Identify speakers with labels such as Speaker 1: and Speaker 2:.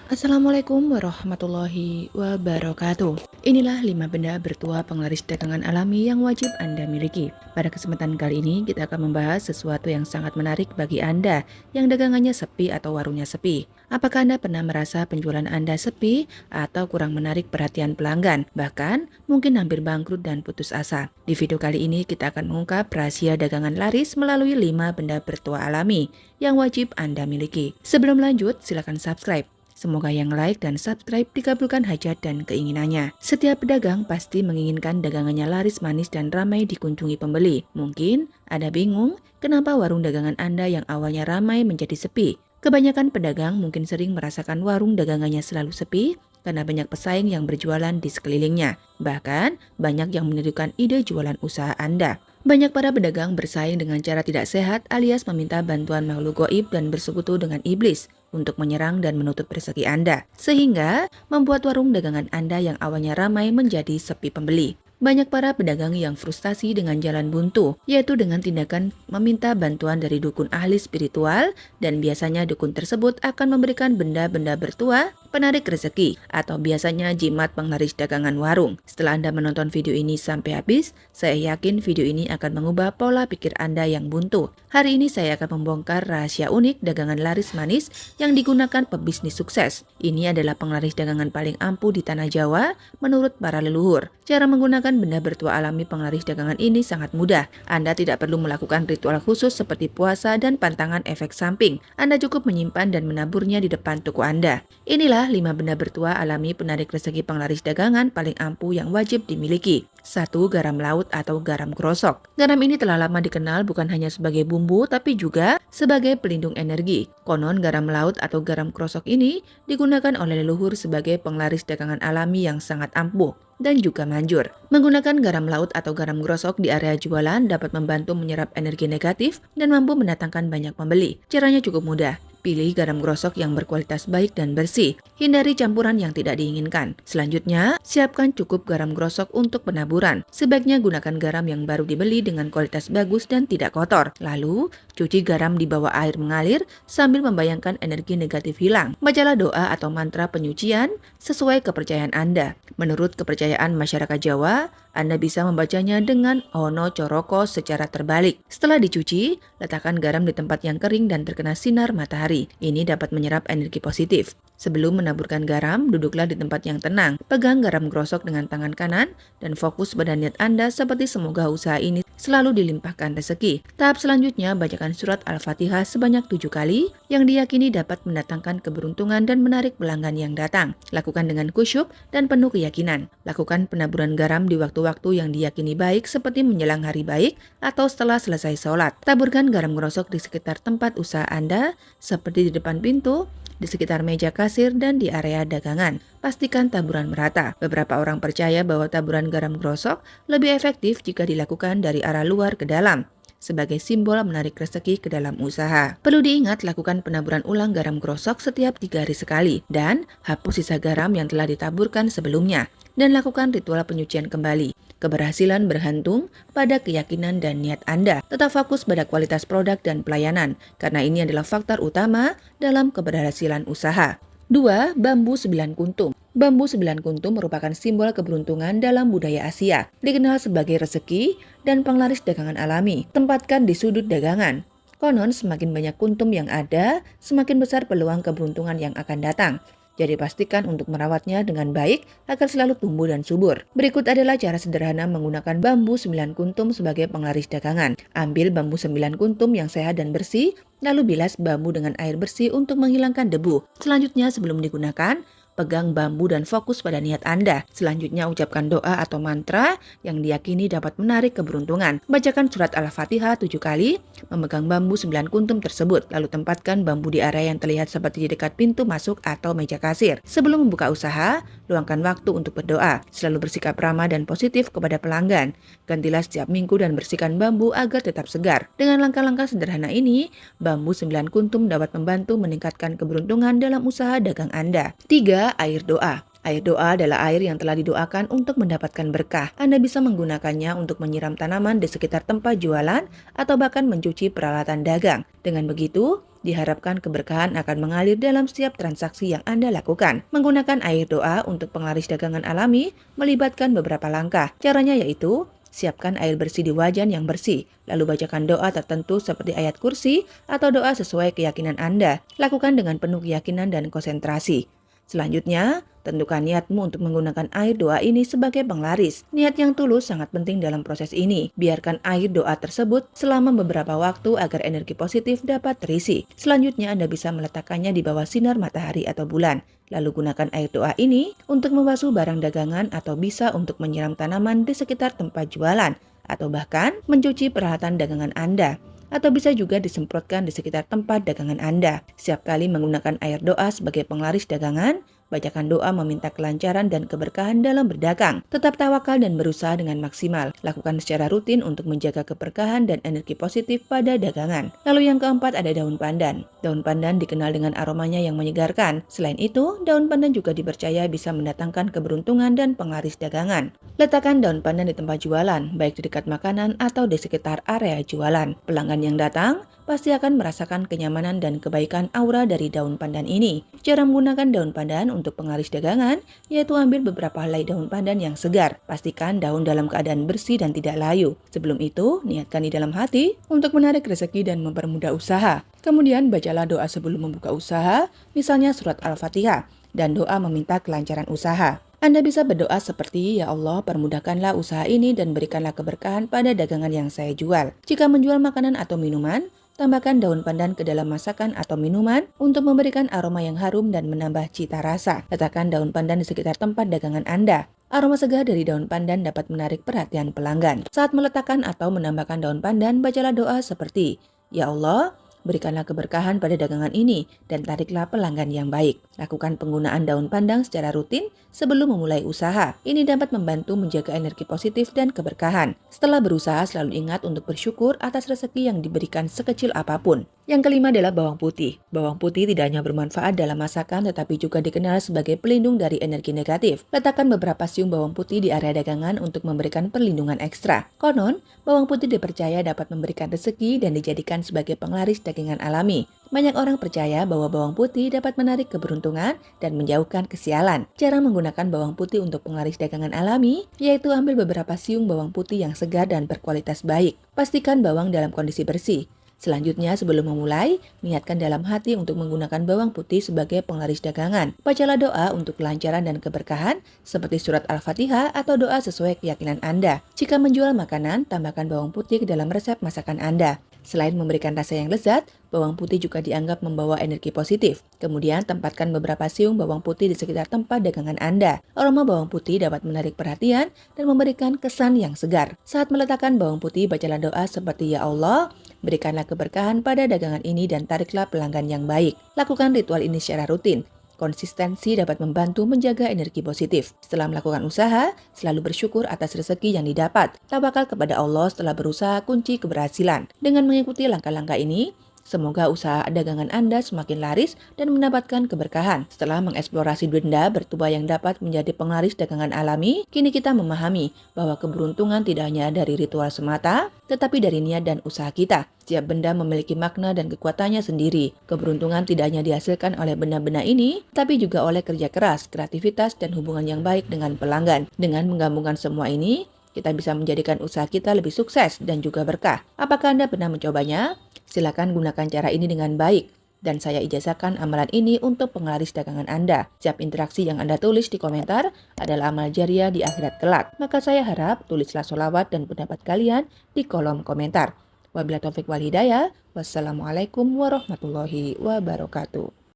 Speaker 1: Assalamualaikum warahmatullahi wabarakatuh. Inilah 5 benda bertuah penglaris dagangan alami yang wajib Anda miliki. Pada kesempatan kali ini kita akan membahas sesuatu yang sangat menarik bagi Anda yang dagangannya sepi atau warungnya sepi. Apakah Anda pernah merasa penjualan Anda sepi atau kurang menarik perhatian pelanggan? Bahkan mungkin hampir bangkrut dan putus asa. Di video kali ini kita akan mengungkap rahasia dagangan laris melalui 5 benda bertuah alami yang wajib Anda miliki. Sebelum lanjut, silakan subscribe. Semoga yang like dan subscribe dikabulkan hajat dan keinginannya. Setiap pedagang pasti menginginkan dagangannya laris manis dan ramai dikunjungi pembeli. Mungkin Anda bingung kenapa warung dagangan Anda yang awalnya ramai menjadi sepi. Kebanyakan pedagang mungkin sering merasakan warung dagangannya selalu sepi karena banyak pesaing yang berjualan di sekelilingnya. Bahkan banyak yang menirukan ide jualan usaha Anda. Banyak para pedagang bersaing dengan cara tidak sehat alias meminta bantuan makhluk gaib dan bersekutu dengan iblis untuk menyerang dan menutup rezeki Anda. Sehingga membuat warung dagangan Anda yang awalnya ramai menjadi sepi pembeli. Banyak para pedagang yang frustasi dengan jalan buntu, yaitu dengan tindakan meminta bantuan dari dukun ahli spiritual dan biasanya dukun tersebut akan memberikan benda-benda bertuah, penarik rezeki, atau biasanya jimat penglaris dagangan warung. Setelah Anda menonton video ini sampai habis, saya yakin video ini akan mengubah pola pikir Anda yang buntu. Hari ini saya akan membongkar rahasia unik dagangan laris manis yang digunakan pebisnis sukses. Ini adalah penglaris dagangan paling ampuh di tanah Jawa menurut para leluhur. Cara menggunakan benda bertuah alami penglaris dagangan ini sangat mudah. Anda tidak perlu melakukan ritual khusus seperti puasa dan pantangan efek samping. Anda cukup menyimpan dan menaburnya di depan toko Anda. Inilah 5 benda bertuah alami penarik rezeki penglaris dagangan paling ampuh yang wajib dimiliki. 1. Garam laut atau garam krosok. Garam ini telah lama dikenal bukan hanya sebagai bumbu tapi juga sebagai pelindung energi. Konon garam laut atau garam krosok ini digunakan oleh leluhur sebagai penglaris dagangan alami yang sangat ampuh dan juga manjur. Menggunakan garam laut atau garam krosok di area jualan dapat membantu menyerap energi negatif dan mampu mendatangkan banyak pembeli. Caranya cukup mudah. Pilih garam krosok yang berkualitas baik dan bersih. Hindari campuran yang tidak diinginkan. Selanjutnya, siapkan cukup garam krosok untuk penaburan. Sebaiknya gunakan garam yang baru dibeli dengan kualitas bagus dan tidak kotor. Lalu, cuci garam di bawah air mengalir sambil membayangkan energi negatif hilang. Bacalah doa atau mantra penyucian sesuai kepercayaan Anda. Menurut kepercayaan masyarakat Jawa, Anda bisa membacanya dengan Ono Coroko secara terbalik. Setelah dicuci, letakkan garam di tempat yang kering dan terkena sinar matahari. Ini dapat menyerap energi positif. Sebelum menaburkan garam, duduklah di tempat yang tenang. Pegang garam krosok dengan tangan kanan dan fokus pada niat Anda seperti semoga usaha ini selalu dilimpahkan rezeki. Tahap selanjutnya, bacakan surat Al-Fatihah sebanyak 7 kali yang diyakini dapat mendatangkan keberuntungan dan menarik pelanggan yang datang. Lakukan dengan khusyuk dan penuh keyakinan. Lakukan penaburan garam di waktu-waktu yang diyakini baik seperti menjelang hari baik atau setelah selesai sholat. Taburkan garam krosok di sekitar tempat usaha Anda seperti di depan pintu, di sekitar meja kasir, dan di area dagangan. Pastikan taburan merata. Beberapa orang percaya bahwa taburan garam krosok lebih efektif jika dilakukan dari arah luar ke dalam, sebagai simbol menarik rezeki ke dalam usaha. Perlu diingat, lakukan penaburan ulang garam krosok setiap 3 hari sekali dan hapus sisa garam yang telah ditaburkan sebelumnya dan lakukan ritual penyucian kembali. Keberhasilan bergantung pada keyakinan dan niat Anda. Tetap fokus pada kualitas produk dan pelayanan karena ini adalah faktor utama dalam keberhasilan usaha. 2. Bambu 9 kuntum. Bambu 9 kuntum merupakan simbol keberuntungan dalam budaya Asia. Dikenal sebagai rezeki dan penglaris dagangan alami. Tempatkan di sudut dagangan. Konon semakin banyak kuntum yang ada, semakin besar peluang keberuntungan yang akan datang. Jadi pastikan untuk merawatnya dengan baik agar selalu tumbuh dan subur. Berikut adalah cara sederhana menggunakan bambu 9 kuntum sebagai penglaris dagangan. Ambil bambu 9 kuntum yang sehat dan bersih, lalu bilas bambu dengan air bersih untuk menghilangkan debu. Selanjutnya sebelum digunakan, pegang bambu dan fokus pada niat Anda. Selanjutnya ucapkan doa atau mantra yang diyakini dapat menarik keberuntungan. Bacakan surat Al-Fatihah 7 kali, memegang bambu 9 kuntum tersebut. Lalu tempatkan bambu di area yang terlihat seperti di dekat pintu masuk atau meja kasir. Sebelum membuka usaha, luangkan waktu untuk berdoa. Selalu bersikap ramah dan positif kepada pelanggan. Gantilah setiap minggu dan bersihkan bambu agar tetap segar. Dengan langkah-langkah sederhana ini, bambu 9 kuntum dapat membantu meningkatkan keberuntungan dalam usaha dagang Anda. 3. Air doa. Air doa adalah air yang telah didoakan untuk mendapatkan berkah. Anda bisa menggunakannya untuk menyiram tanaman di sekitar tempat jualan atau bahkan mencuci peralatan dagang. Dengan begitu, Diharapkan keberkahan akan mengalir dalam setiap transaksi yang Anda lakukan. Menggunakan air doa untuk penglaris dagangan alami melibatkan beberapa langkah. Caranya yaitu siapkan air bersih di wajan yang bersih, lalu bacakan doa tertentu seperti ayat kursi atau doa sesuai keyakinan Anda. Lakukan dengan penuh keyakinan dan konsentrasi. Selanjutnya, tentukan niatmu untuk menggunakan air doa ini sebagai penglaris. Niat yang tulus sangat penting dalam proses ini. Biarkan air doa tersebut selama beberapa waktu agar energi positif dapat terisi. Selanjutnya, Anda bisa meletakkannya di bawah sinar matahari atau bulan. Lalu gunakan air doa ini untuk membasuh barang dagangan atau bisa untuk menyiram tanaman di sekitar tempat jualan atau bahkan mencuci peralatan dagangan Anda. Atau bisa juga disemprotkan di sekitar tempat dagangan Anda. Setiap kali menggunakan air doa sebagai penglaris dagangan, bacakan doa meminta kelancaran dan keberkahan dalam berdagang. Tetap tawakal dan berusaha dengan maksimal. Lakukan secara rutin untuk menjaga keberkahan dan energi positif pada dagangan. Lalu yang keempat ada daun pandan. Daun pandan dikenal dengan aromanya yang menyegarkan. Selain itu, daun pandan juga dipercaya bisa mendatangkan keberuntungan dan penglaris dagangan. Letakkan daun pandan di tempat jualan, baik di dekat makanan atau di sekitar area jualan. Pelanggan yang datang pasti akan merasakan kenyamanan dan kebaikan aura dari daun pandan ini. Cara menggunakan daun pandan untuk penglaris dagangan yaitu ambil beberapa helai daun pandan yang segar. Pastikan daun dalam keadaan bersih dan tidak layu. Sebelum itu, niatkan di dalam hati untuk menarik rezeki dan mempermudah usaha. Kemudian bacalah doa sebelum membuka usaha, misalnya surat Al-Fatihah, dan doa meminta kelancaran usaha. Anda bisa berdoa seperti, "Ya Allah, permudahkanlah usaha ini dan berikanlah keberkahan pada dagangan yang saya jual." Jika menjual makanan atau minuman, tambahkan daun pandan ke dalam masakan atau minuman untuk memberikan aroma yang harum dan menambah cita rasa. Letakkan daun pandan di sekitar tempat dagangan Anda. Aroma segar dari daun pandan dapat menarik perhatian pelanggan. Saat meletakkan atau menambahkan daun pandan, bacalah doa seperti, "Ya Allah, berikanlah keberkahan pada dagangan ini dan tariklah pelanggan yang baik." Lakukan penggunaan daun pandan secara rutin sebelum memulai usaha. Ini dapat membantu menjaga energi positif dan keberkahan. Setelah berusaha, selalu ingat untuk bersyukur atas rezeki yang diberikan sekecil apapun. Yang kelima adalah bawang putih. Bawang putih tidak hanya bermanfaat dalam masakan tetapi juga dikenal sebagai pelindung dari energi negatif. Letakkan beberapa siung bawang putih di area dagangan untuk memberikan perlindungan ekstra. Konon, bawang putih dipercaya dapat memberikan rezeki dan dijadikan sebagai penglaris dagangan alami. Banyak orang percaya bahwa bawang putih dapat menarik keberuntungan dan menjauhkan kesialan. Cara menggunakan bawang putih untuk penglaris dagangan alami yaitu ambil beberapa siung bawang putih yang segar dan berkualitas baik. Pastikan bawang dalam kondisi bersih. Selanjutnya, sebelum memulai, niatkan dalam hati untuk menggunakan bawang putih sebagai penglaris dagangan. Bacalah doa untuk kelancaran dan keberkahan seperti surat Al-Fatihah atau doa sesuai keyakinan Anda. Jika menjual makanan, tambahkan bawang putih ke dalam resep masakan Anda. Selain memberikan rasa yang lezat, bawang putih juga dianggap membawa energi positif. Kemudian, tempatkan beberapa siung bawang putih di sekitar tempat dagangan Anda. Aroma bawang putih dapat menarik perhatian dan memberikan kesan yang segar. Saat meletakkan bawang putih, bacalah doa seperti, "Ya Allah, berikanlah keberkahan pada dagangan ini dan tariklah pelanggan yang baik." Lakukan ritual ini secara rutin. Konsistensi dapat membantu menjaga energi positif. Setelah melakukan usaha, selalu bersyukur atas rezeki yang didapat. Tawakal kepada Allah setelah berusaha kunci keberhasilan. Dengan mengikuti langkah-langkah ini, semoga usaha dagangan Anda semakin laris dan mendapatkan keberkahan. Setelah mengeksplorasi benda bertuah yang dapat menjadi penglaris dagangan alami, kini kita memahami bahwa keberuntungan tidak hanya dari ritual semata, tetapi dari niat dan usaha kita. Setiap benda memiliki makna dan kekuatannya sendiri. Keberuntungan tidak hanya dihasilkan oleh benda-benda ini, tapi juga oleh kerja keras, kreativitas, dan hubungan yang baik dengan pelanggan. Dengan menggabungkan semua ini, kita bisa menjadikan usaha kita lebih sukses dan juga berkah. Apakah Anda pernah mencobanya? Silakan gunakan cara ini dengan baik. Dan saya ijazahkan amalan ini untuk penglaris dagangan Anda. Setiap interaksi yang Anda tulis di komentar adalah amal jariah di akhirat kelak. Maka saya harap tulislah sholawat dan pendapat kalian di kolom komentar. Wabillahi taufiq wal hidayah. Wassalamualaikum warahmatullahi wabarakatuh.